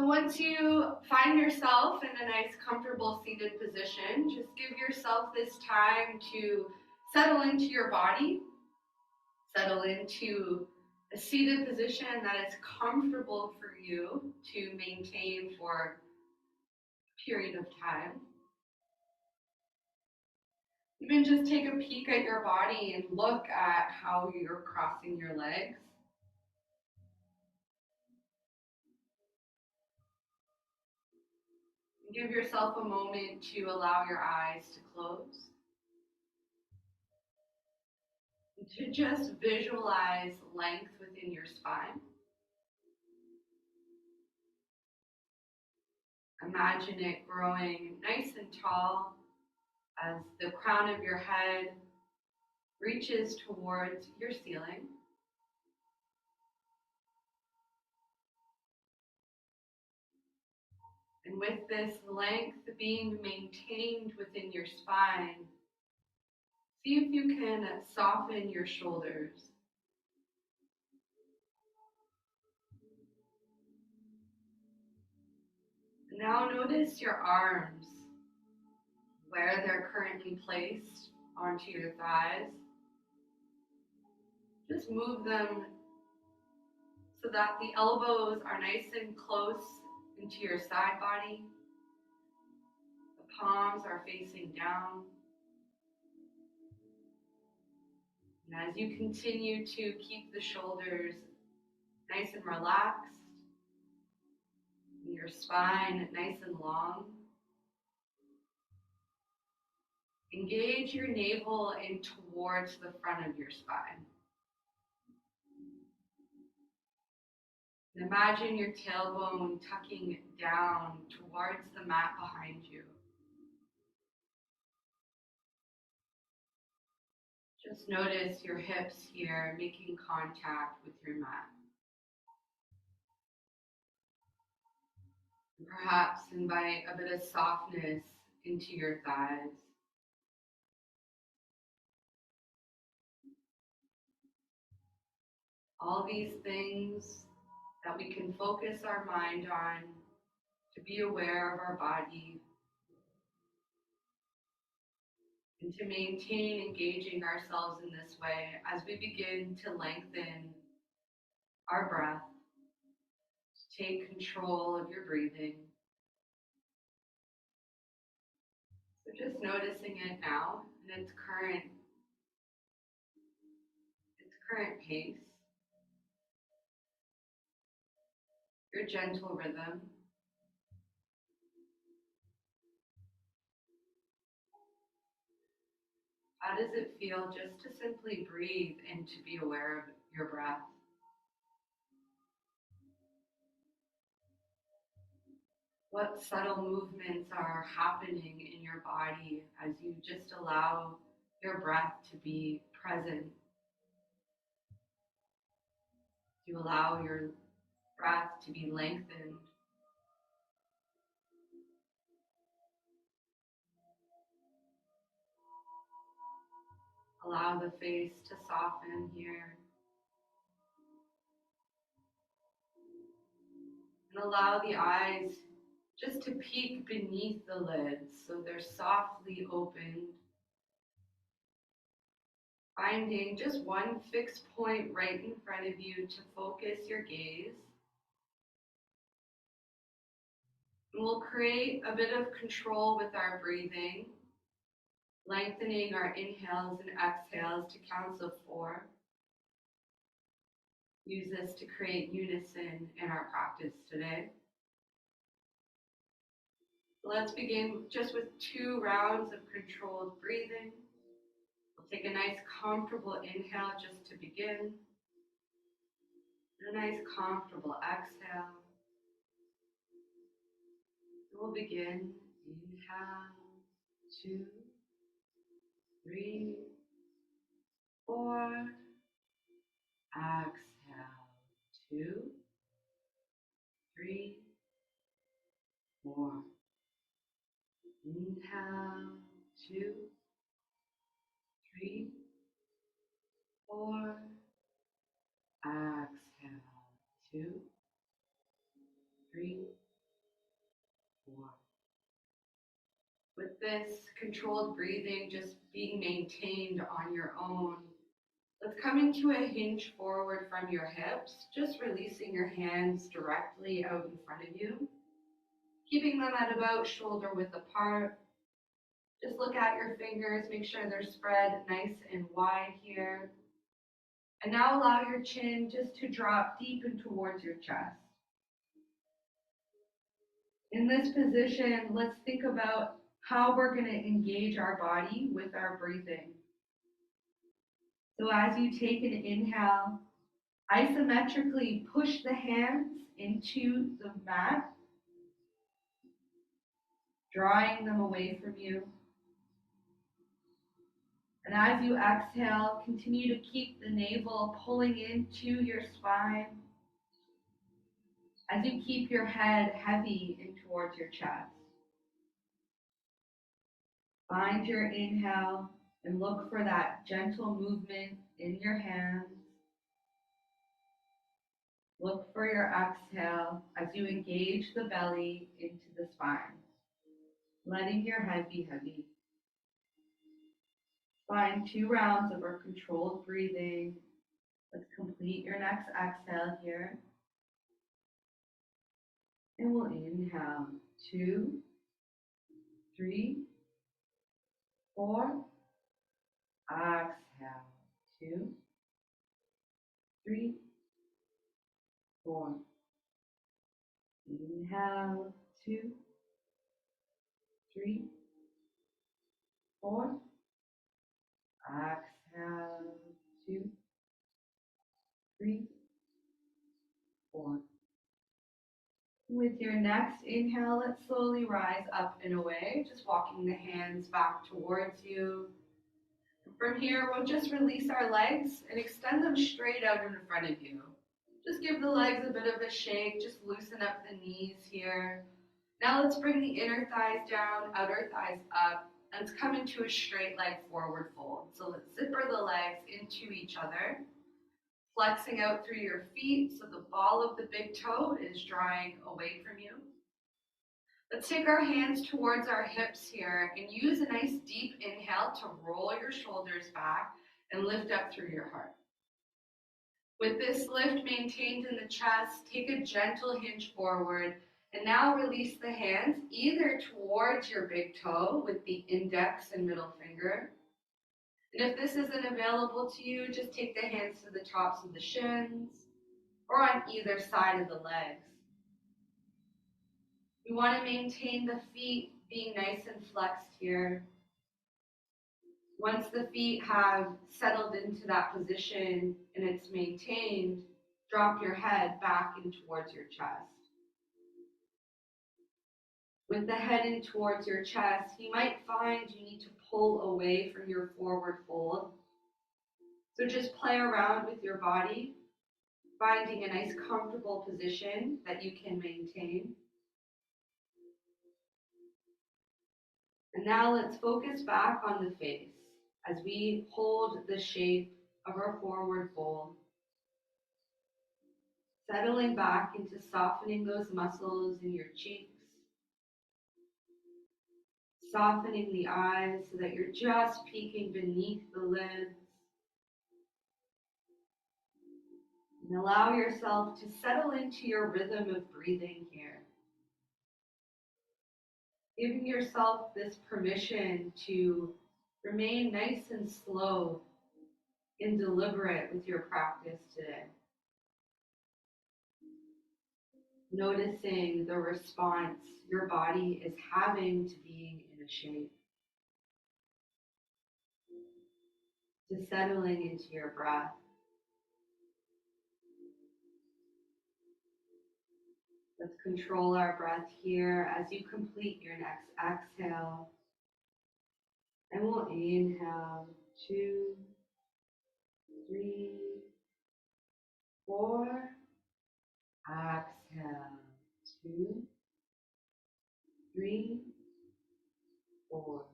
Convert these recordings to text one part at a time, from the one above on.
once you find yourself in a nice, comfortable seated position, just give yourself this time to settle into your body, settle into a seated position that is comfortable for you to maintain for a period of time. Even just take a peek at your body and look at how you're crossing your legs. Give yourself a moment to allow your eyes to close. And to just visualize length within your spine. Imagine it growing nice and tall as the crown of your head reaches towards your ceiling. And with this length being maintained within your spine, see if you can soften your shoulders. Now notice your arms, where they're currently placed onto your thighs. Just move them so that the elbows are nice and close into your side body. The palms are facing down. And as you continue to keep the shoulders nice and relaxed, and your spine nice and long, engage your navel in towards the front of your spine. And imagine your tailbone tucking down towards the mat behind you. Just notice your hips here making contact with your mat. And perhaps invite a bit of softness into your thighs. All these things that we can focus our mind on to be aware of our body and to maintain engaging ourselves in this way as we begin to lengthen our breath, to take control of your breathing. So just noticing it now in its current pace, your gentle rhythm. How does it feel just to simply breathe and to be aware of your breath? What subtle movements are happening in your body as you just allow your breath to be present? You allow your breath to be lengthened. Allow the face to soften here. And allow the eyes just to peek beneath the lids so they're softly opened. Finding just one fixed point right in front of you to focus your gaze. And we'll create a bit of control with our breathing, lengthening our inhales and exhales to counts of 4. Use this to create unison in our practice today. Let's begin just with 2 rounds of controlled breathing. We'll take a nice comfortable inhale just to begin. And a nice comfortable exhale. We'll begin. Inhale, 2, 3, 4. Exhale, 2, 3, 4. Inhale, 2, 3, 4. Exhale, 2, 3, With this controlled breathing just being maintained on your own, let's come into a hinge forward from your hips, just releasing your hands directly out in front of you, keeping them at about shoulder width apart. Just look at your fingers, make sure they're spread nice and wide here. And now allow your chin just to drop deep in towards your chest. In this position, let's think about how we're going to engage our body with our breathing. So as you take an inhale, isometrically push the hands into the mat, drawing them away from you. And as you exhale, continue to keep the navel pulling into your spine as you keep your head heavy in towards your chest. Find your inhale and look for that gentle movement in your hands. Look for your exhale as you engage the belly into the spine, letting your head be heavy. Find 2 rounds of our controlled breathing. Let's complete your next exhale here. And we'll inhale 2, 3, 4. Exhale 2, 3, 4. Inhale 2, 3, 4. Exhale 2, 3, 4. With your next inhale, let's slowly rise up and away, just walking the hands back towards you. From here, we'll just release our legs and extend them straight out in front of you. Just give the legs a bit of a shake, just loosen up the knees here. Now let's bring the inner thighs down, outer thighs up, and let's come into a straight leg forward fold. So let's zipper the legs into each other, flexing out through your feet so the ball of the big toe is drawing away from you. Let's take our hands towards our hips here and use a nice deep inhale to roll your shoulders back and lift up through your heart. With this lift maintained in the chest, take a gentle hinge forward and now release the hands either towards your big toe with the index and middle finger. And if this isn't available to you, just take the hands to the tops of the shins or on either side of the legs. We want to maintain the feet being nice and flexed here. Once the feet have settled into that position and it's maintained, drop your head back in towards your chest. With the head in towards your chest, you might find you need to pull away from your forward fold. So just play around with your body, finding a nice comfortable position that you can maintain. And now let's focus back on the face as we hold the shape of our forward fold. Settling back into softening those muscles in your cheeks. Softening the eyes so that you're just peeking beneath the lids. And allow yourself to settle into your rhythm of breathing here. Giving yourself this permission to remain nice and slow and deliberate with your practice today. Noticing the response your body is having to being in a shape. To settling into your breath. Let's control our breath here as you complete your next exhale. And we'll inhale 2, 3, 4. Exhale 2, 3, 4.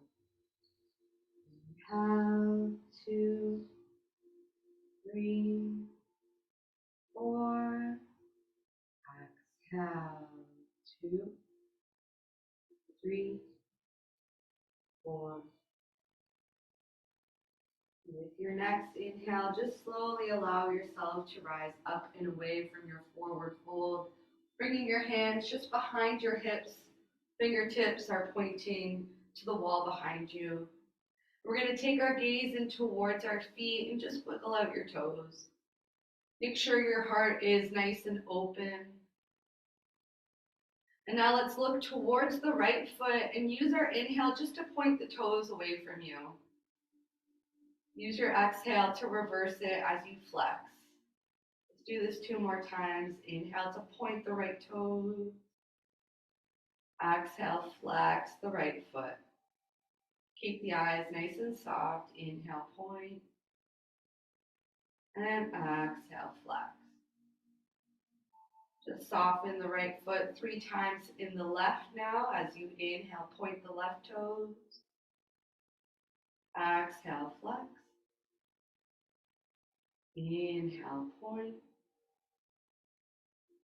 Inhale 2, 3, 4. Exhale 2, 3, Your next inhale, just slowly allow yourself to rise up and away from your forward fold, bringing your hands just behind your hips. Fingertips are pointing to the wall behind you. We're going to take our gaze in towards our feet and just wiggle out your toes. Make sure your heart is nice and open. And now let's look towards the right foot and use our inhale just to point the toes away from you. Use your exhale to reverse it as you flex. Let's do this 2 more times. Inhale to point the right toes. Exhale, flex the right foot. Keep the eyes nice and soft. Inhale, point. And exhale, flex. Just soften the right foot 3 times in the left now as you inhale, point the left toes. Exhale, flex. Inhale, point.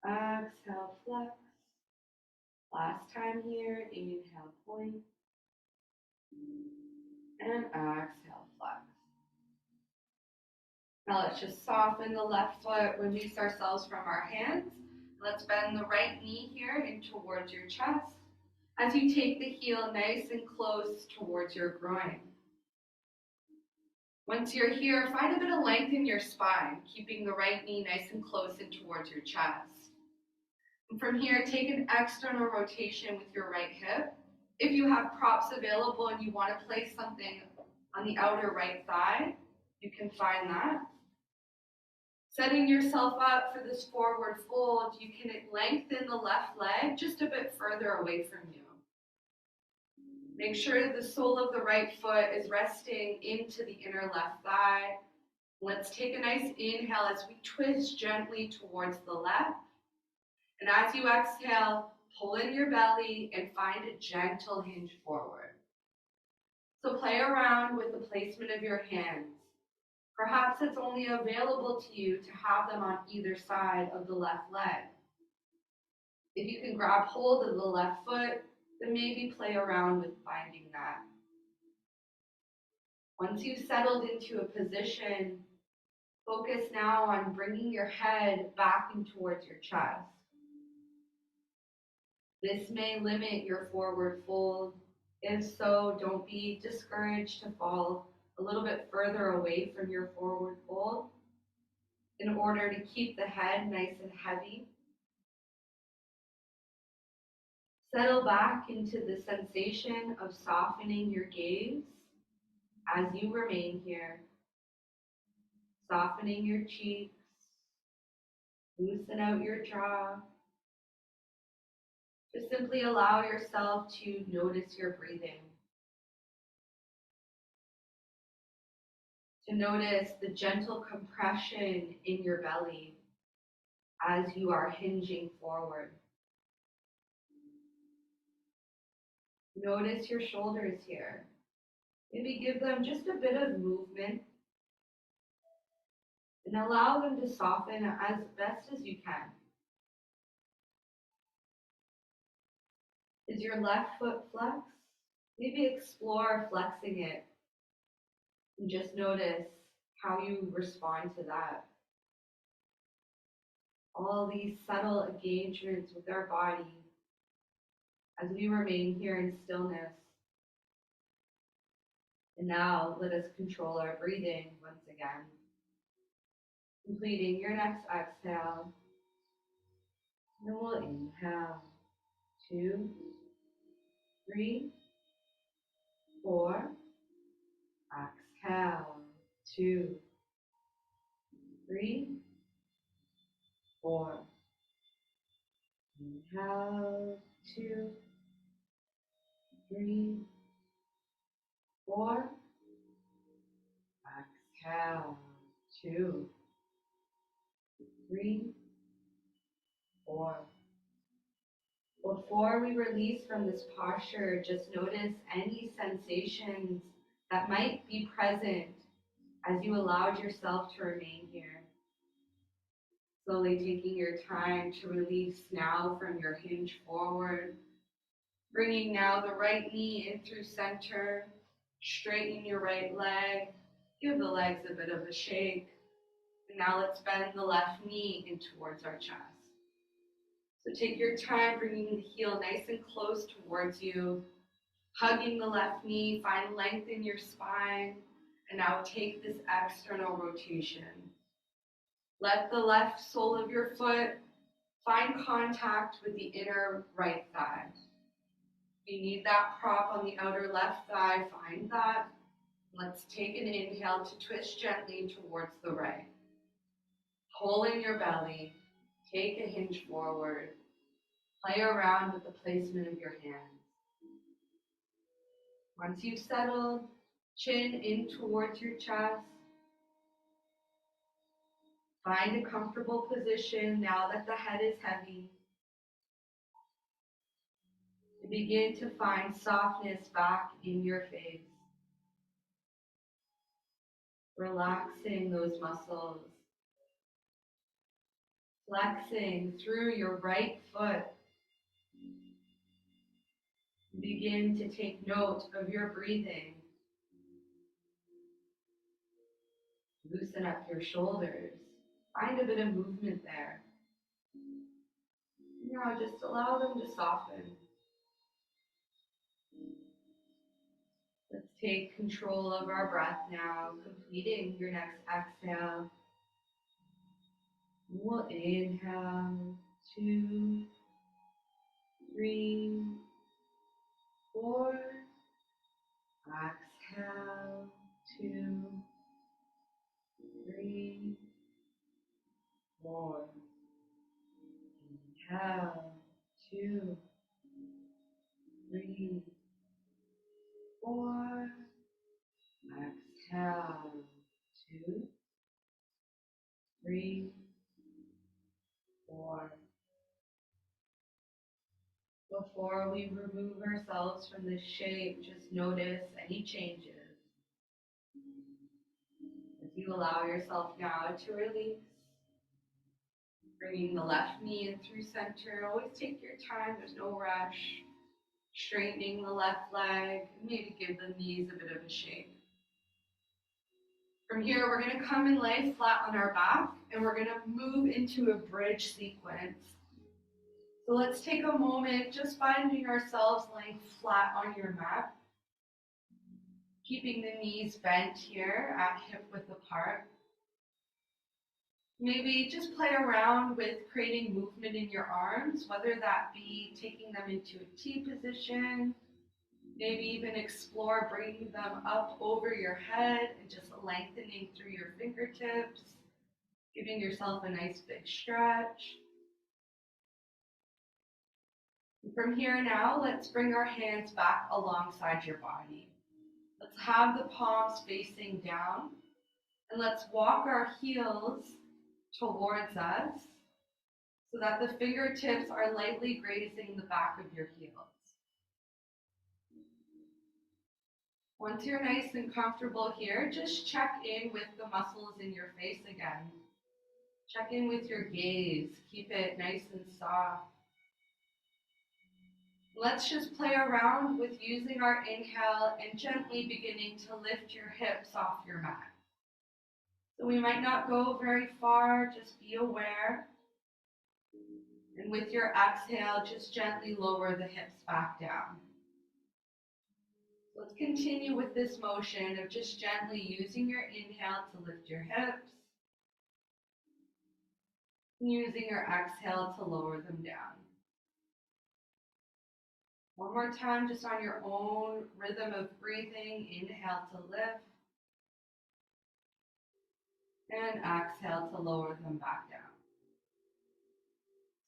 Exhale, flex. Last time here, inhale, point. And exhale, flex. Now let's just soften the left foot, release ourselves from our hands. Let's bend the right knee here in towards your chest as you take the heel nice and close towards your groin. Once you're here, find a bit of length in your spine, keeping the right knee nice and close in towards your chest. And from here, take an external rotation with your right hip. If you have props available and you want to place something on the outer right thigh, you can find that. Setting yourself up for this forward fold, you can lengthen the left leg just a bit further away from you. Make sure the sole of the right foot is resting into the inner left thigh. Let's take a nice inhale as we twist gently towards the left. And as you exhale, pull in your belly and find a gentle hinge forward. So play around with the placement of your hands. Perhaps it's only available to you to have them on either side of the left leg. If you can grab hold of the left foot, then maybe play around with finding that. Once you've settled into a position, focus now on bringing your head back in towards your chest. This may limit your forward fold. If so, don't be discouraged to fall a little bit further away from your forward fold in order to keep the head nice and heavy. Settle back into the sensation of softening your gaze as you remain here. Softening your cheeks, loosen out your jaw. Just simply allow yourself to notice your breathing. To notice the gentle compression in your belly as you are hinging forward. Notice your shoulders here. Maybe give them just a bit of movement and allow them to soften as best as you can. Is your left foot flexed? Maybe explore flexing it and just notice how you respond to that. All these subtle engagements with our body as we remain here in stillness. And now let us control our breathing once again. Completing your next exhale. And we'll inhale. 2, 3, 4. Exhale. 2, 3, 4. Inhale. 2, 3, 4. Exhale. 2, 3, 4. Before we release from this posture, just notice any sensations that might be present as you allowed yourself to remain here. Slowly taking your time to release now from your hinge forward. Bringing now the right knee in through center. Straighten your right leg. Give the legs a bit of a shake. And now let's bend the left knee in towards our chest. So take your time bringing the heel nice and close towards you, hugging the left knee, find length in your spine, and now take this external rotation. Let the left sole of your foot find contact with the inner right thigh. If you need that prop on the outer left thigh, find that. Let's take an inhale to twist gently towards the right. Pull in your belly, take a hinge forward, play around with the placement of your hands. Once you've settled, chin in towards your chest. Find a comfortable position now that the head is heavy. Begin to find softness back in your face. Relaxing those muscles. Flexing through your right foot. Begin to take note of your breathing. Loosen up your shoulders. Find a bit of movement there. Now just allow them to soften. Let's take control of our breath now, completing your next exhale. We'll inhale, 2, 3, 4. Exhale, 2, 3, 4. Inhale, 2, 3, 4. Exhale, 2, 3, 4. Before we remove ourselves from this shape, just notice any changes. As you allow yourself now to release, bringing the left knee in through center. Always take your time, there's no rush. Straightening the left leg, and maybe give the knees a bit of a shake. From here, we're going to come and lay flat on our back, and we're going to move into a bridge sequence. So let's take a moment just finding ourselves laying flat on your mat, keeping the knees bent here at hip width apart. Maybe just play around with creating movement in your arms, whether that be taking them into a T position, maybe even explore bringing them up over your head and just lengthening through your fingertips, giving yourself a nice big stretch. From here now, let's bring our hands back alongside your body. Let's have the palms facing down, and let's walk our heels towards us so that the fingertips are lightly grazing the back of your heels. Once you're nice and comfortable here, just check in with the muscles in your face again. Check in with your gaze. Keep it nice and soft. Let's just play around with using our inhale and gently beginning to lift your hips off your mat. So we might not go very far, just be aware. And with your exhale, just gently lower the hips back down. Let's continue with this motion of just gently using your inhale to lift your hips, and using your exhale to lower them down. One more time, just on your own rhythm of breathing. Inhale to lift, and exhale to lower them back down.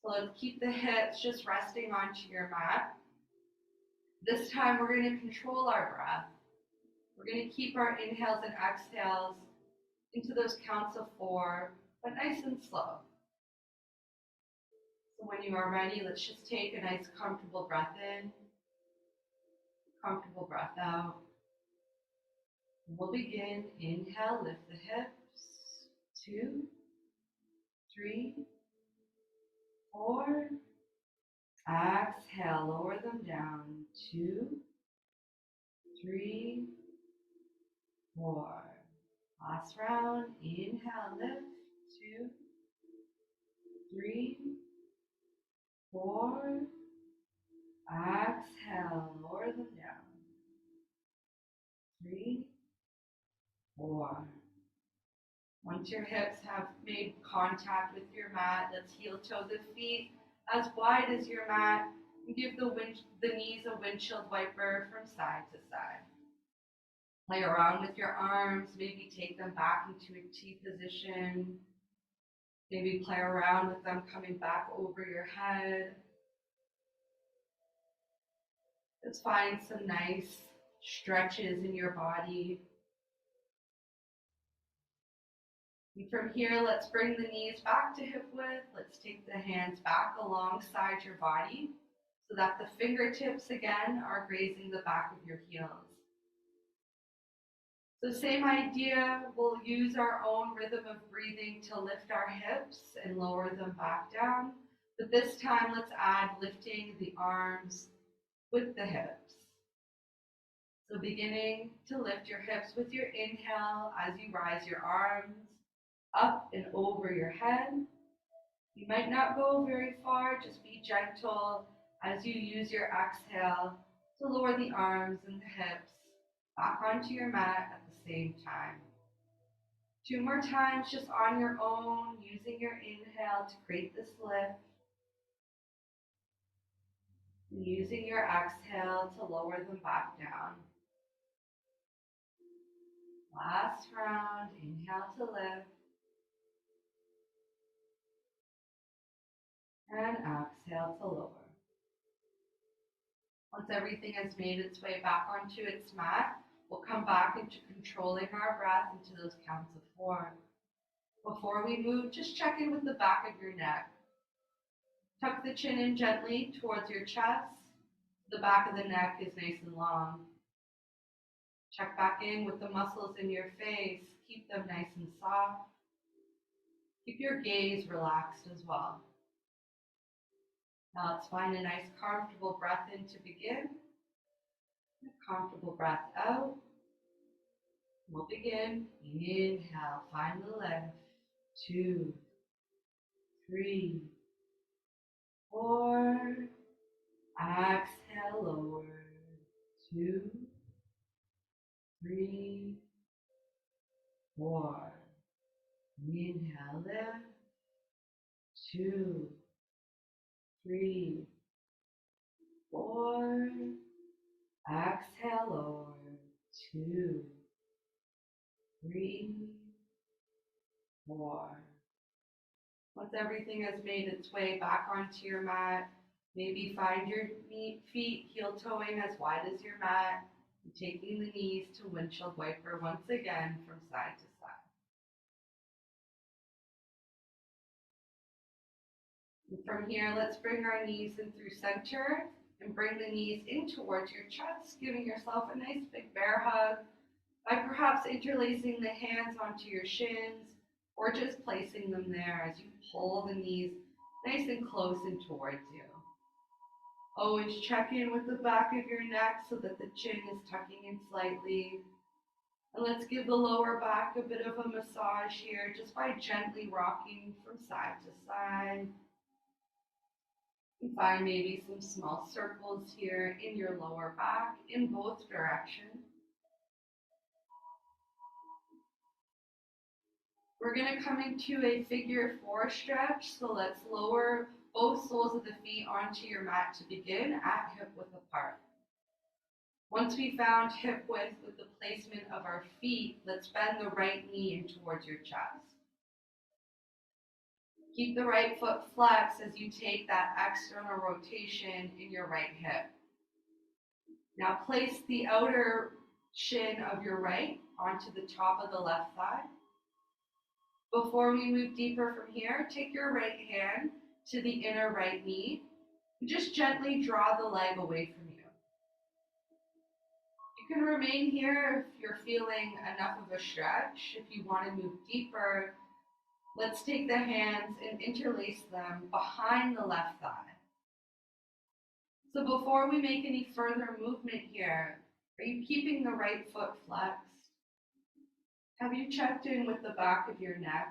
So let's keep the hips just resting onto your mat. This time we're going to control our breath. We're going to keep our inhales and exhales into those counts of 4, but nice and slow. So when you are ready, let's just take a nice comfortable breath in, comfortable breath out. We'll begin. Inhale, lift the hips. 2, 3, 4. Exhale, lower them down. 2, 3, 4. Last round. Inhale, lift. 2, 3, 4. Exhale, lower them down. 3, 4. Once your hips have made contact with your mat, let's heel toe the feet as wide as your mat and give the knees a windshield wiper from side to side. Play around with your arms, maybe take them back into a T position. Maybe play around with them coming back over your head. Just find some nice stretches in your body. And from here, let's bring the knees back to hip width. Let's take the hands back alongside your body so that the fingertips again are grazing the back of your heels. So same idea, we'll use our own rhythm of breathing to lift our hips and lower them back down. But this time, let's add lifting the arms with the hips. So beginning to lift your hips with your inhale as you rise your arms up and over your head. You might not go very far, just be gentle as you use your exhale to lower the arms and the hips back onto your mat at the same time. 2 more times just on your own, using your inhale to create this lift. And using your exhale to lower them back down. Last round, inhale to lift. And exhale to lower. Once everything has made its way back onto its mat, we'll come back into controlling our breath into those counts of 4. Before we move, just check in with the back of your neck. Tuck the chin in gently towards your chest. The back of the neck is nice and long. Check back in with the muscles in your face. Keep them nice and soft. Keep your gaze relaxed as well. Now let's find a nice comfortable breath in to begin. A comfortable breath out. We'll begin. Inhale, find the lift. 2, 3, 4. Exhale, lower. 2, 3, 4. Inhale, lift. 2, 3, 4. Exhale, lower. 2, 3, 4. Once everything has made its way back onto your mat, maybe find your feet heel toeing as wide as your mat, and taking the knees to windshield wiper once again from side to side. And from here, let's bring our knees in through center and bring the knees in towards your chest, giving yourself a nice big bear hug by perhaps interlacing the hands onto your shins or just placing them there as you pull the knees nice and close and towards you. Always check in with the back of your neck so that the chin is tucking in slightly. And let's give the lower back a bit of a massage here just by gently rocking from side to side. And find maybe some small circles here in your lower back in both directions. We're going to come into a figure 4 stretch, so let's lower both soles of the feet onto your mat to begin at hip width apart. Once we found hip width with the placement of our feet, let's bend the right knee in towards your chest. Keep the right foot flexed as you take that external rotation in your right hip. Now place the outer shin of your right onto the top of the left thigh. Before we move deeper from here, take your right hand to the inner right knee and just gently draw the leg away from you. You can remain here if you're feeling enough of a stretch. If you want to move deeper, let's take the hands and interlace them behind the left thigh. So before we make any further movement here, are you keeping the right foot flexed? Have you checked in with the back of your neck?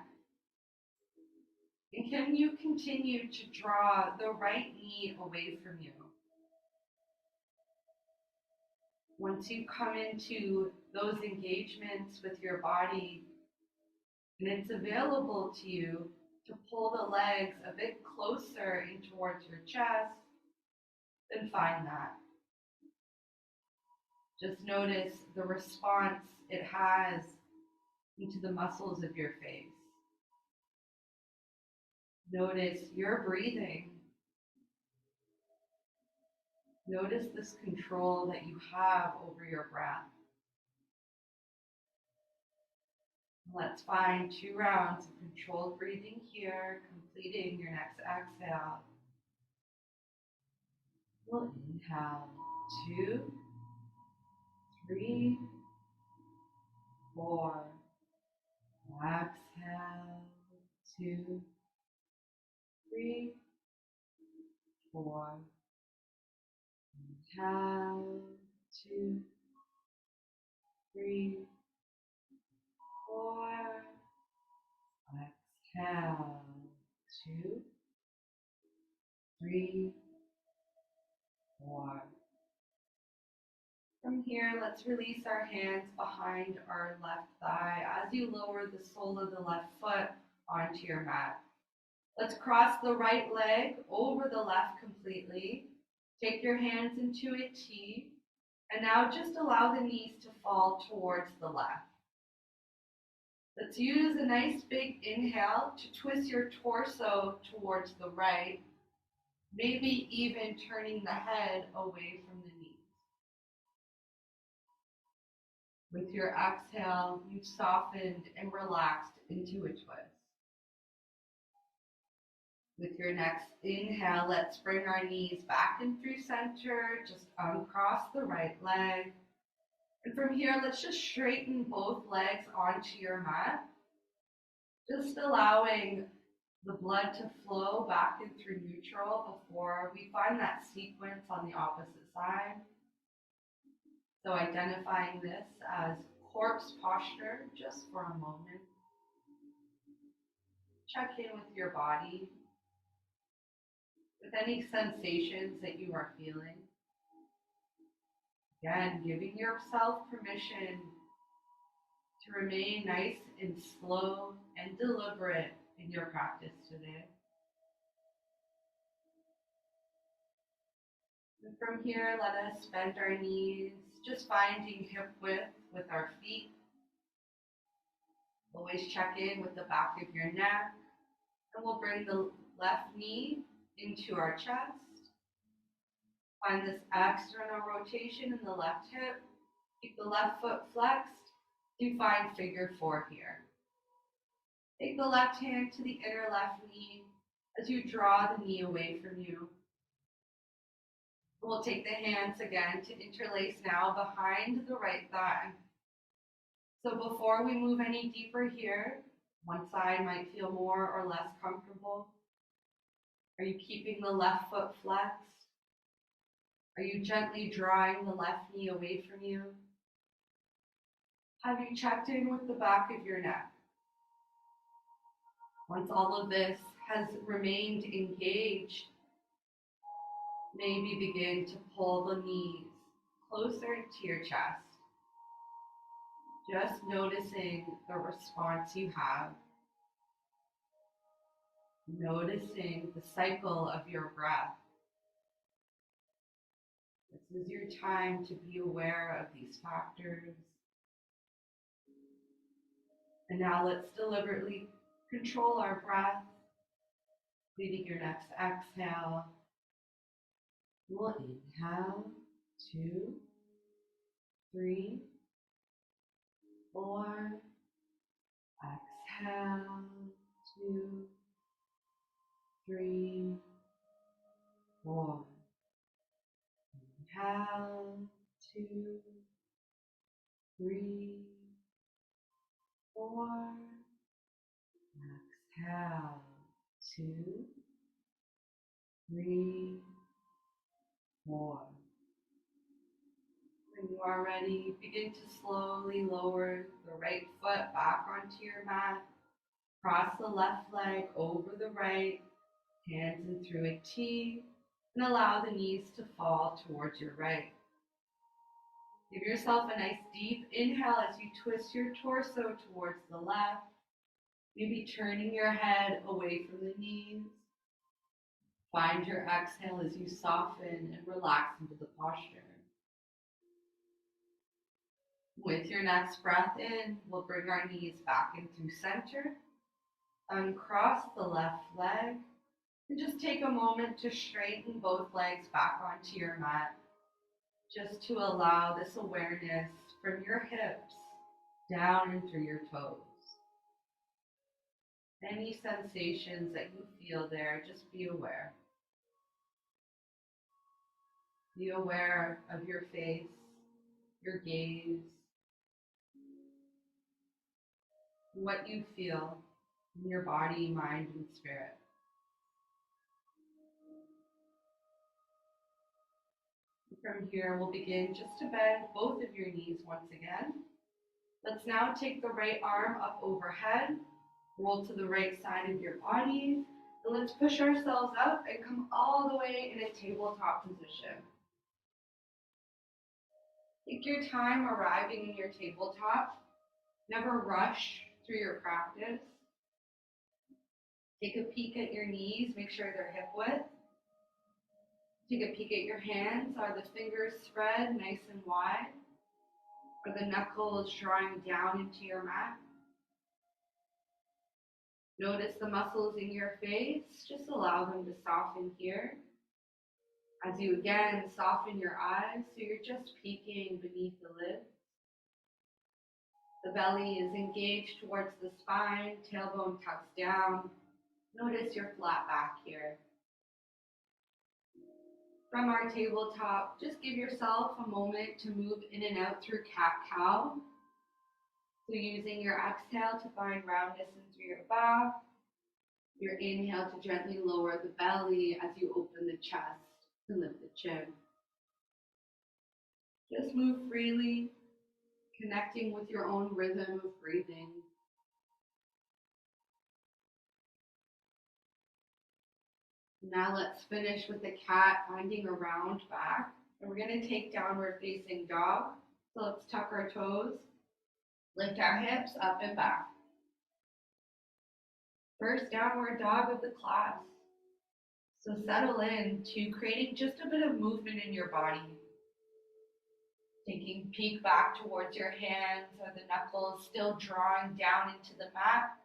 And can you continue to draw the right knee away from you? Once you come into those engagements with your body and it's available to you to pull the legs a bit closer in towards your chest, then find that. Just notice the response it has into the muscles of your face. Notice your breathing. Notice this control that you have over your breath. Let's find 2 rounds of controlled breathing here, completing your next exhale. We'll inhale 2, 3, 4. Exhale 2, 3, 4. Inhale 2, 3, 4. Exhale 2, 3, 4. From here, let's release our hands behind our left thigh as you lower the sole of the left foot onto your mat. Let's cross the right leg over the left completely. Take your hands into a T, and now just allow the knees to fall towards the left. Let's use a nice big inhale to twist your torso towards the right, maybe even turning the head away from the knees. With your exhale, you've softened and relaxed into a twist. With your next inhale, let's bring our knees back in through center, just uncross the right leg. And from here, let's just straighten both legs onto your mat, just allowing the blood to flow back in through neutral before we find that sequence on the opposite side. So identifying this as corpse posture just for a moment. Check in with your body, with any sensations that you are feeling. Again, giving yourself permission to remain nice and slow and deliberate in your practice today. And from here, let us bend our knees, just finding hip width with our feet. Always check in with the back of your neck, and we'll bring the left knee into our chest. Find this external rotation in the left hip. Keep the left foot flexed. Do find figure 4 here. Take the left hand to the inner left knee as you draw the knee away from you. We'll take the hands again to interlace now behind the right thigh. So before we move any deeper here, one side might feel more or less comfortable. Are you keeping the left foot flexed? Are you gently drawing the left knee away from you? Have you checked in with the back of your neck? Once all of this has remained engaged, maybe begin to pull the knees closer to your chest. Just noticing the response you have. Noticing the cycle of your breath. This is your time to be aware of these factors. And now let's deliberately control our breath. Leading your next exhale. We'll inhale 2, 3, 4. Exhale 2, 3, 4. Inhale 2, 3, 4. Exhale 2, 3, 4. When you are ready, begin to slowly lower the right foot back onto your mat. Cross the left leg over the right, hands in through a T, and allow the knees to fall towards your right. Give yourself a nice deep inhale as you twist your torso towards the left, maybe turning your head away from the knees. Find your exhale as you soften and relax into the posture. With your next breath in, we'll bring our knees back into center, uncross the left leg, and just take a moment to straighten both legs back onto your mat, just to allow this awareness from your hips down and through your toes. Any sensations that you feel there, just be aware. Be aware of your face, your gaze, what you feel in your body, mind, and spirit. From here, we'll begin just to bend both of your knees once again. Let's now take the right arm up overhead, roll to the right side of your body, and let's push ourselves up and come all the way in a tabletop position. Take your time arriving in your tabletop. Never rush through your practice. Take a peek at your knees, make sure they're hip width. Take a peek at your hands. Are the fingers spread nice and wide? Are the knuckles drawing down into your mat? Notice the muscles in your face. Just allow them to soften here. As you again soften your eyes, so you're just peeking beneath the lid. The belly is engaged towards the spine, tailbone tucks down. Notice your flat back here. From our tabletop, just give yourself a moment to move in and out through cat-cow. So using your exhale to find roundness in through your back, your inhale to gently lower the belly as you open the chest and lift the chin. Just move freely, connecting with your own rhythm of breathing. Now let's finish with the cat, finding a round back. And we're going to take downward facing dog. So let's tuck our toes, lift our hips up and back. First downward dog of the class. So settle in to creating just a bit of movement in your body. Taking a peek back towards your hands or the knuckles still drawing down into the mat.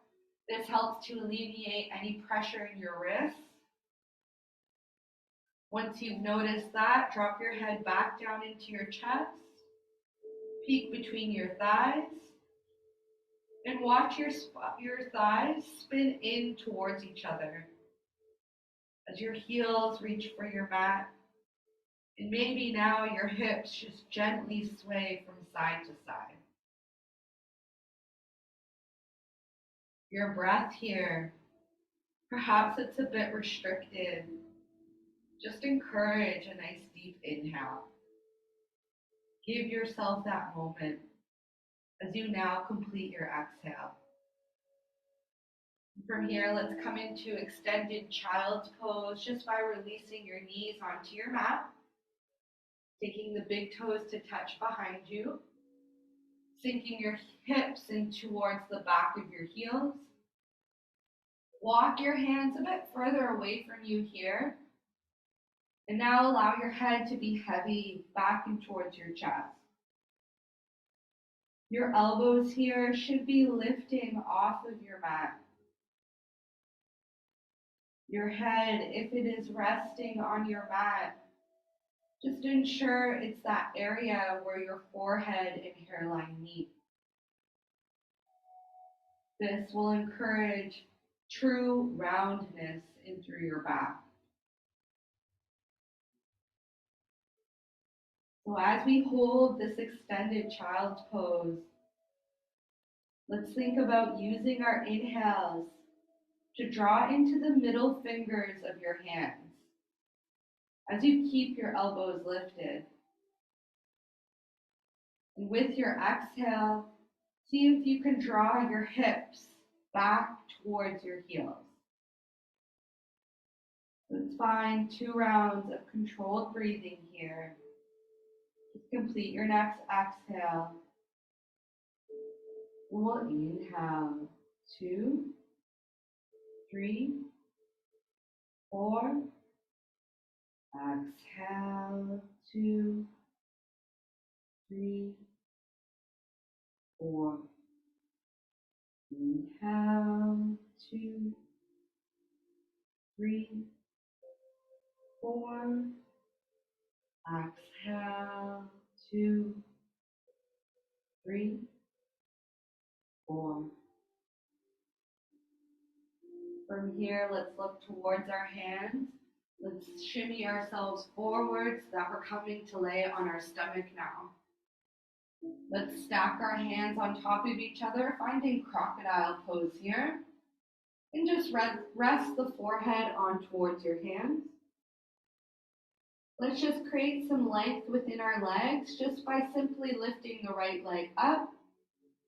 This helps to alleviate any pressure in your wrists. Once you've noticed that, drop your head back down into your chest, peek between your thighs, and watch your thighs spin in towards each other as your heels reach for your mat. And maybe now your hips just gently sway from side to side. Your breath here, perhaps it's a bit restricted. Just encourage a nice deep inhale. Give yourself that moment as you now complete your exhale. From here, let's come into extended child's pose just by releasing your knees onto your mat, taking the big toes to touch behind you, sinking your hips in towards the back of your heels. Walk your hands a bit further away from you here. And now allow your head to be heavy back and towards your chest. Your elbows here should be lifting off of your mat. Your head, if it is resting on your mat, just ensure it's that area where your forehead and hairline meet. This will encourage true roundness in through your back. So as we hold this extended child's pose, let's think about using our inhales to draw into the middle fingers of your hands as you keep your elbows lifted. And with your exhale, see if you can draw your hips back towards your heels. Let's find 2 rounds of controlled breathing here. Just complete your next exhale. We'll inhale 2, 3, 4. Exhale 2, 3, 4. Inhale 2, 3, 4. Exhale 2, 3, 4. From here, let's look towards our hands. Let's shimmy ourselves forward so that we're coming to lay on our stomach now. Let's stack our hands on top of each other, finding crocodile pose here. And just rest the forehead on towards your hands. Let's just create some length within our legs just by simply lifting the right leg up,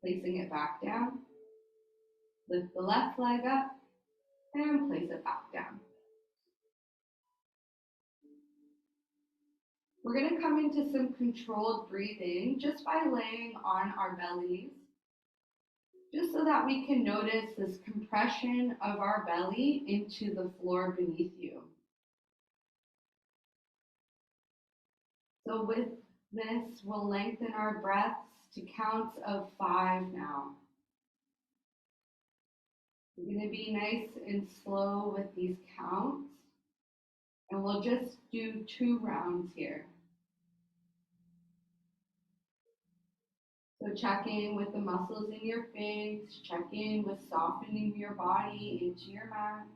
placing it back down. Lift the left leg up and place it back down. We're going to come into some controlled breathing just by laying on our bellies, just so that we can notice this compression of our belly into the floor beneath you. So with this, we'll lengthen our breaths to counts of 5 now. We're going to be nice and slow with these counts, and we'll just do 2 rounds here. So check in with the muscles in your face, check in with softening your body into your mat.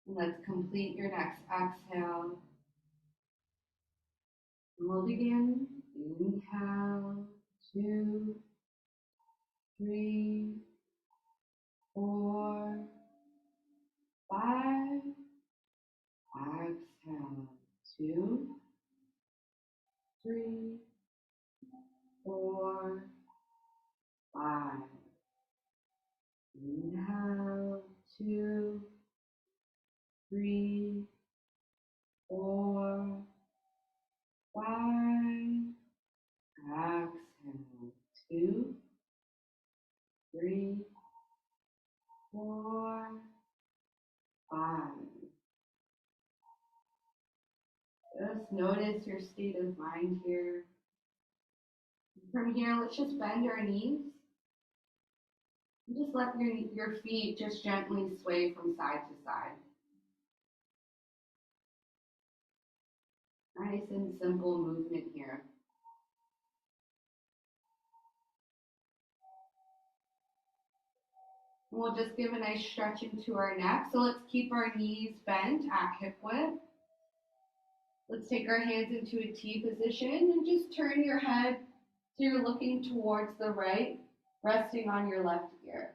And let's complete your next exhale. And we'll begin. Inhale, 2, 3, 4, 5. Exhale, 2, 3, 4, 5. Inhale, 2, 3, 4, 5. Exhale, 2, 3, 4, 5. Just notice your state of mind here. From here, let's just bend our knees. And just let your feet just gently sway from side to side. Nice and simple movement here. And we'll just give a nice stretch into our neck. So let's keep our knees bent at hip width. Let's take our hands into a T position and just turn your head so you're looking towards the right, resting on your left ear.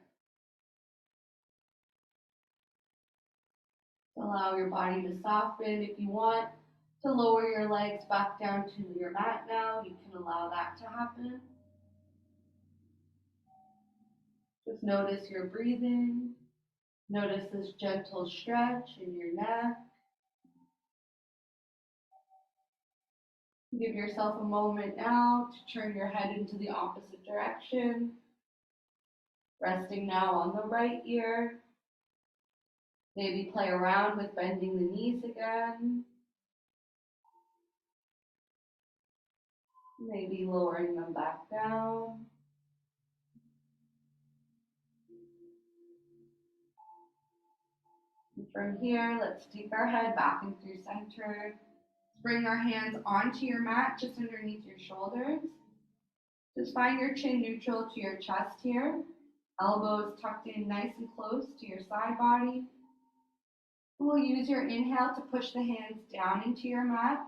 Allow your body to soften. If you want to lower your legs back down to your mat now, you can allow that to happen. Just notice your breathing. Notice this gentle stretch in your neck. Give yourself a moment now to turn your head into the opposite direction. Resting now on the right ear. Maybe play around with bending the knees again. Maybe lowering them back down. And from here, let's take our head back and through center. Bring our hands onto your mat just underneath your shoulders. Just find your chin neutral to your chest here. Elbows tucked in nice and close to your side body. We'll use your inhale to push the hands down into your mat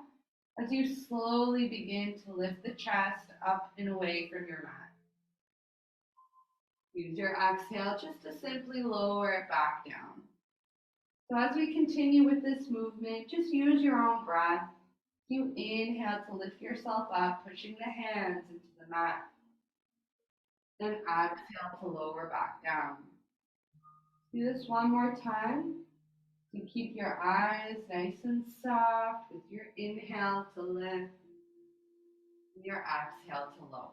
as you slowly begin to lift the chest up and away from your mat. Use your exhale just to simply lower it back down. So as we continue with this movement, just use your own breath. You inhale to lift yourself up, pushing the hands into the mat. Then exhale to lower back down. Do this one more time. You keep your eyes nice and soft with your inhale to lift and your exhale to lower.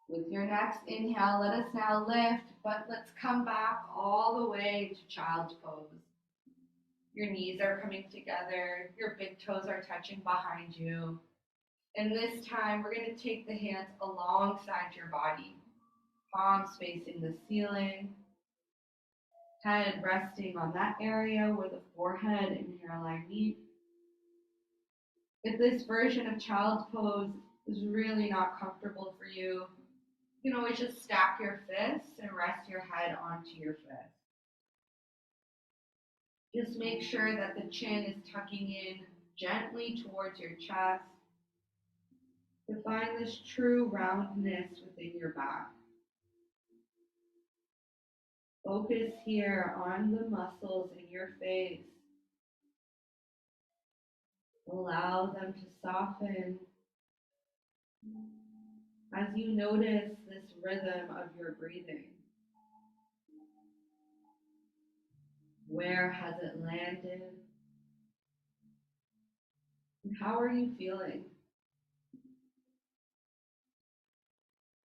With your next inhale, let us now lift, but let's come back all the way to child's pose. Your knees are coming together, your big toes are touching behind you. And this time, we're going to take the hands alongside your body, palms facing the ceiling, head resting on that area where the forehead and hairline meet. If this version of child's pose is really not comfortable for you, you can always just stack your fists and rest your head onto your fists. Just make sure that the chin is tucking in gently towards your chest to find this true roundness within your back. Focus here on the muscles in your face. Allow them to soften as you notice this rhythm of your breathing. Where has it landed? And how are you feeling?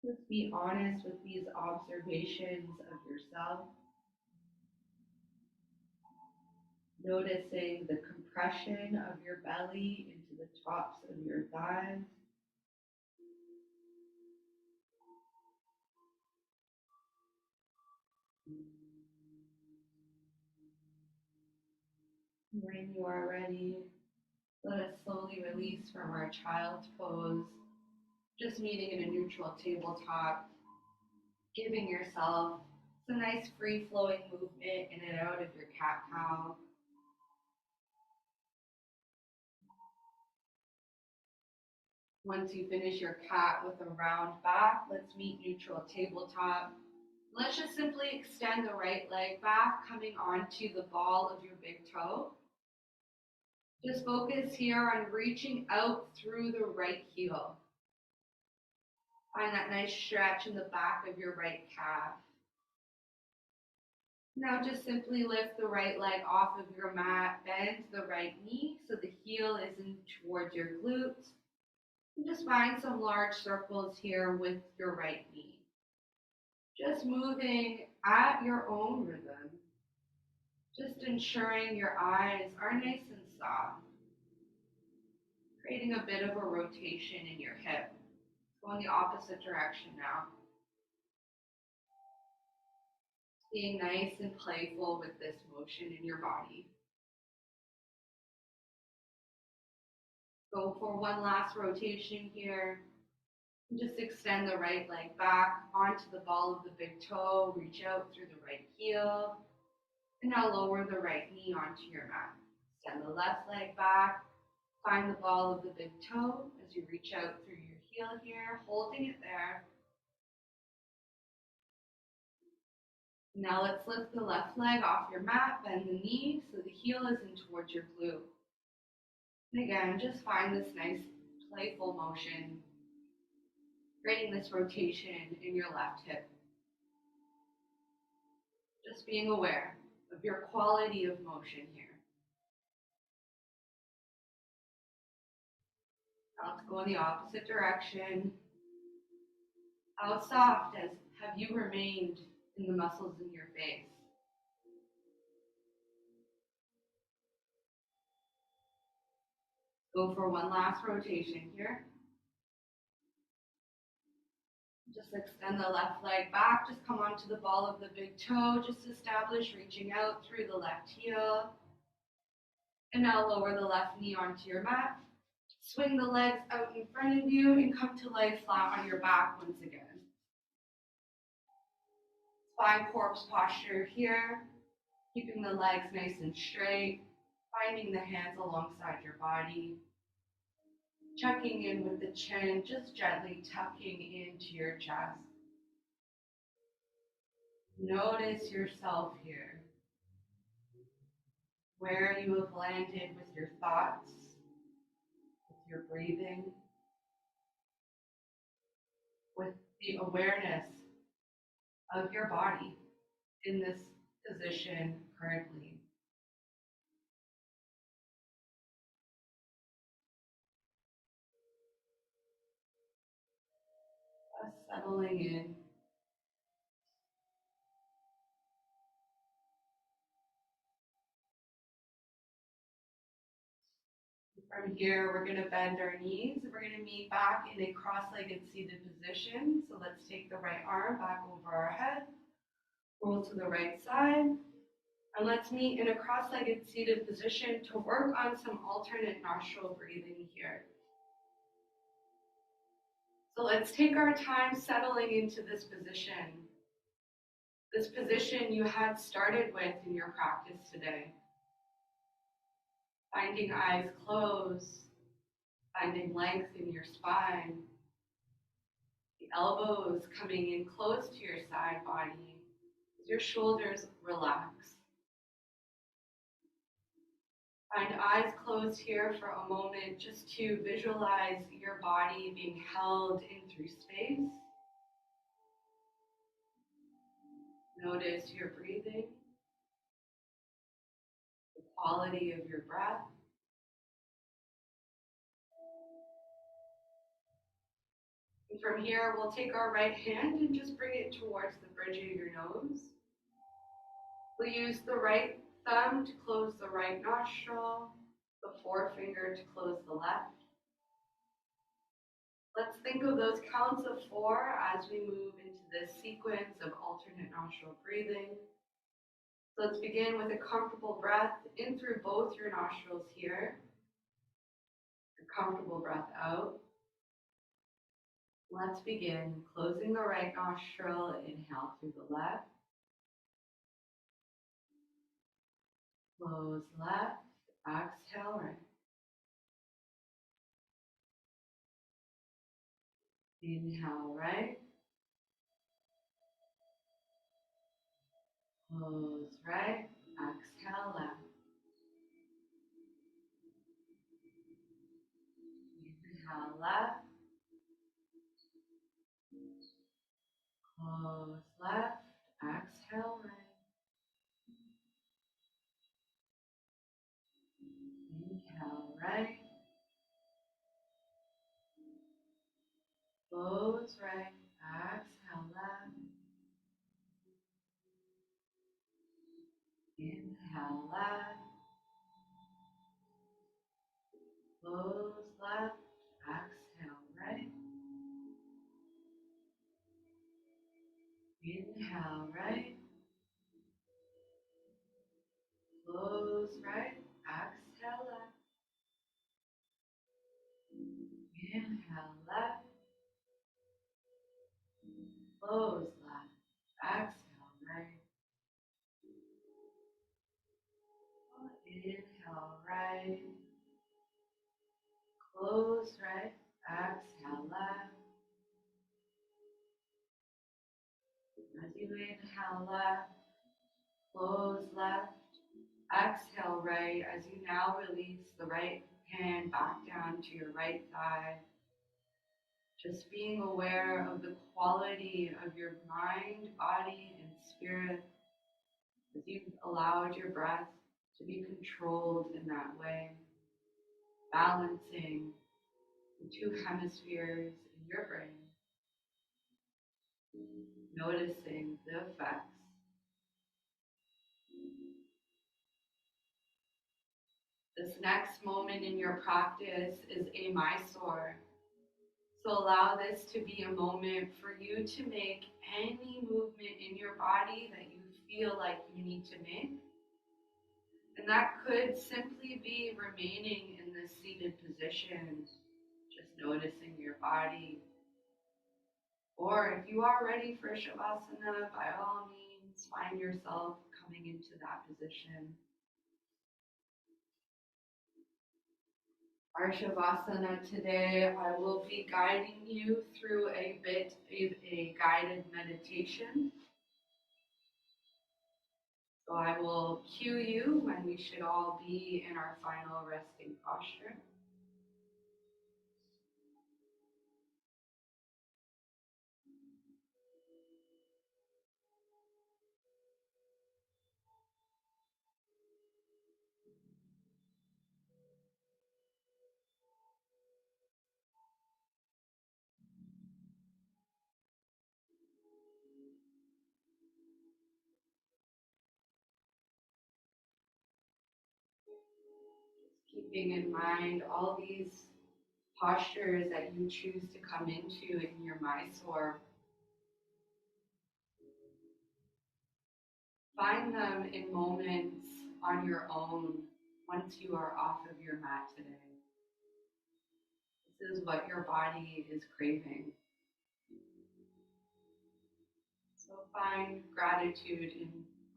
Just be honest with these observations of yourself. Noticing the compression of your belly into the tops of your thighs. When you are ready, let us slowly release from our child's pose, just meeting in a neutral tabletop, giving yourself some nice free-flowing movement in and out of your cat-cow. Once you finish your cat with a round back, let's meet neutral tabletop. Let's just simply extend the right leg back, coming onto the ball of your big toe. Just focus here on reaching out through the right heel. Find that nice stretch in the back of your right calf. Now just simply lift the right leg off of your mat, bend the right knee so the heel isn't towards your glutes. And just find some large circles here with your right knee. Just moving at your own rhythm. Just ensuring your eyes are nice and soft. Creating a bit of a rotation in your hip. Go in the opposite direction now. Being nice and playful with this motion in your body. Go for one last rotation here. And just extend the right leg back onto the ball of the big toe. Reach out through the right heel. And now lower the right knee onto your mat. Extend the left leg back. Find the ball of the big toe as you reach out through your heel here, holding it there. Now let's lift the left leg off your mat, bend the knee so the heel isn't towards your glute. And again, just find this nice playful motion, creating this rotation in your left hip. Just being aware of your quality of motion here. Now let's go in the opposite direction. How soft have you remained in the muscles in your face? Go for one last rotation here. Just extend the left leg back. Just come onto the ball of the big toe. Just establish reaching out through the left heel. And now lower the left knee onto your mat. Swing the legs out in front of you and come to lay flat on your back once again. Spine corpse posture here. Keeping the legs nice and straight. Finding the hands alongside your body. Checking in with the chin, just gently tucking into your chest. Notice yourself here. where you have landed with your thoughts, with your breathing, with the awareness of your body in this position currently. Just settling in. From here, we're going to bend our knees. We're going to meet back in a cross-legged seated position. So let's take the right arm back over our head, roll to the right side, and let's meet in a cross-legged seated position to work on some alternate nostril breathing here. So let's take our time settling into this position. This position you had started with in your practice today. Finding eyes closed, finding length in your spine, the elbows coming in close to your side body as your shoulders relax. Find eyes closed here for a moment just to visualize your body being held in through space. Notice your breathing, the quality of your breath. And from here, we'll take our right hand and just bring it towards the bridge of your nose. We'll use the right thumb to close the right nostril, the forefinger to close the left. Let's think of those counts of 4 as we move into this sequence of alternate nostril breathing. So let's begin with a comfortable breath in through both your nostrils here. A comfortable breath out. Let's begin closing the right nostril. Inhale through the left. Close left. Exhale right. Inhale right. Close right. Exhale left. Inhale left. Close left. Exhale right. Inhale right. Close right. Exhale left. Inhale left. Close left. Exhale right. Inhale right. Close right. Exhale left. Inhale left. Close left. Exhale right. Inhale right. Close right. Exhale left. As you inhale left, close left. Exhale right as you now release the right hand back down to your right thigh. Just being aware of the quality of your mind, body, and spirit as you've allowed your breath to be controlled in that way, balancing the 2 hemispheres in your brain, noticing the effects. This next moment in your practice is a Mysore. So allow this to be a moment for you to make any movement in your body that you feel like you need to make. And that could simply be remaining in this seated position, just noticing your body. Or if you are ready for Shavasana, by all means, find yourself coming into that position. Our Shavasana today, I will be guiding you through a bit of a guided meditation. So I will cue you when we should all be in our final resting posture. Keeping in mind all these postures that you choose to come into in your Mysore. Find them in moments on your own once you are off of your mat today. This is what your body is craving. So find gratitude in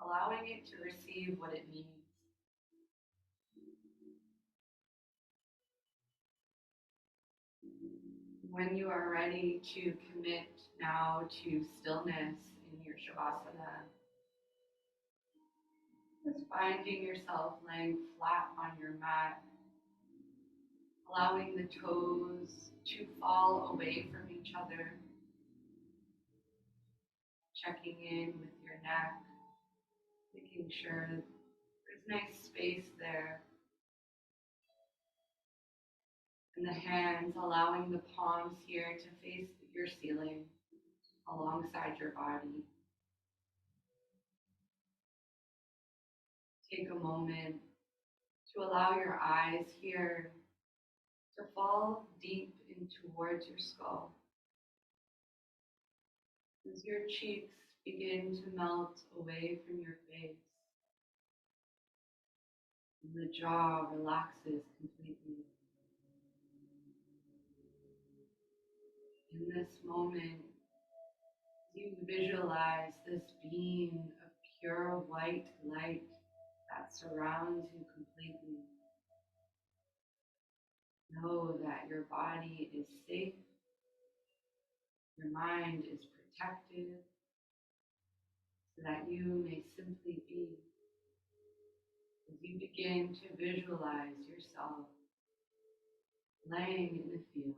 allowing it to receive what it needs. When you are ready to commit now to stillness in your Shavasana, just finding yourself laying flat on your mat, allowing the toes to fall away from each other, checking in with your neck, making sure there's nice space there. And the hands, allowing the palms here to face your ceiling alongside your body. Take a moment to allow your eyes here to fall deep in towards your skull. As your cheeks begin to melt away from your face, and the jaw relaxes completely. In this moment, you visualize this beam of pure white light that surrounds you completely. Know that your body is safe, your mind is protected, so that you may simply be. As you begin to visualize yourself laying in the field,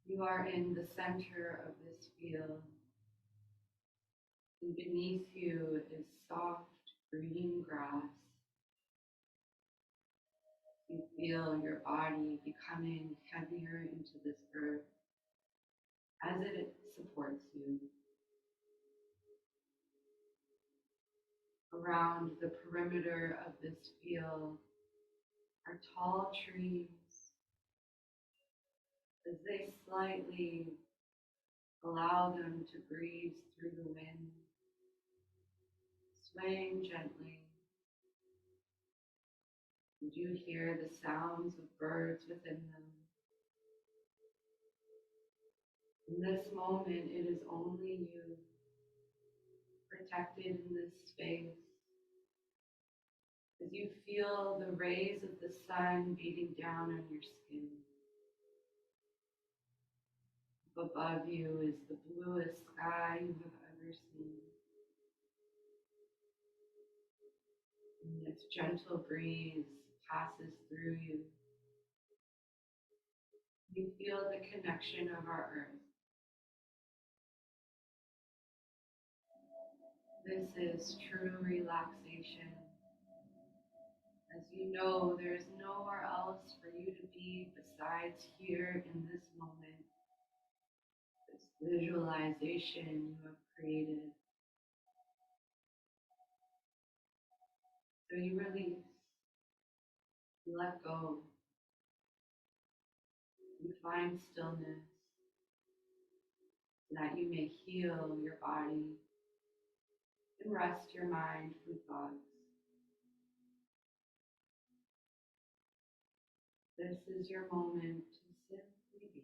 you are in the center of this field, and beneath you is soft green grass. You feel your body becoming heavier into this earth as it supports you. Around the perimeter of this field are tall trees. As they slightly allow them to breathe through the wind, swaying gently. You do hear the sounds of birds within them. In this moment, it is only you, protected in this space. As you feel the rays of the sun beating down on your skin. Above you is the bluest sky you have ever seen. And its gentle breeze passes through you. You feel the connection of our earth. This is true relaxation. As you know, there is nowhere else for you to be besides here in this moment. This visualization you have created. So you release, you let go, you find stillness so that you may heal your body and rest your mind from thoughts. This is your moment to simply be.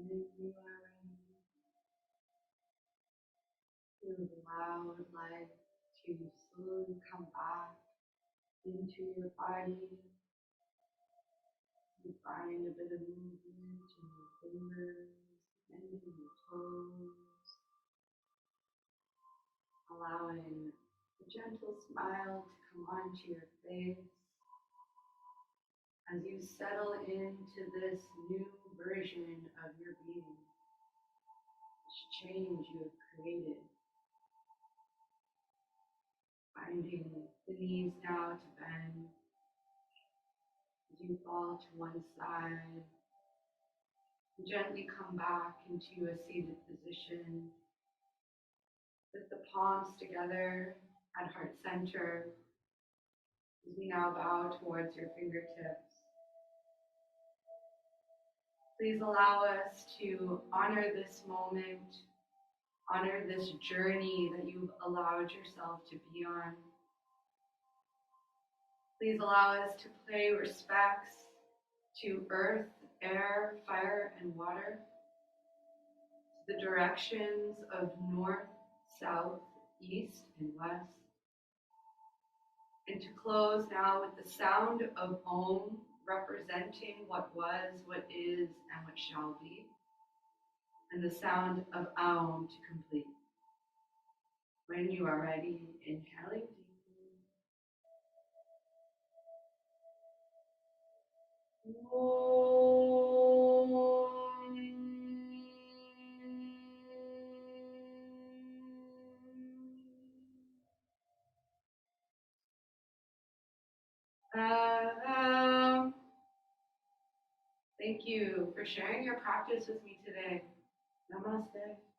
When you are ready, you allow life to slowly come back into your body. You find a bit of movement in your fingers, bending your toes, allowing a gentle smile to come onto your face as you settle into this new version of your being, this change you have created. Finding the knees now to bend as you fall to one side. Gently come back into a seated position with the palms together at heart center as we now bow towards your fingertips. Please allow us to honor this moment, honor this journey that you've allowed yourself to be on. Please allow us to pay respects to earth, air, fire, and water, to the directions of north, south, east, and west. And to close now with the sound of Om, representing what was, what is, and what shall be, and the sound of Aum to complete. When you are ready, inhaling deeply. Thank you for sharing your practice with me today. Namaste.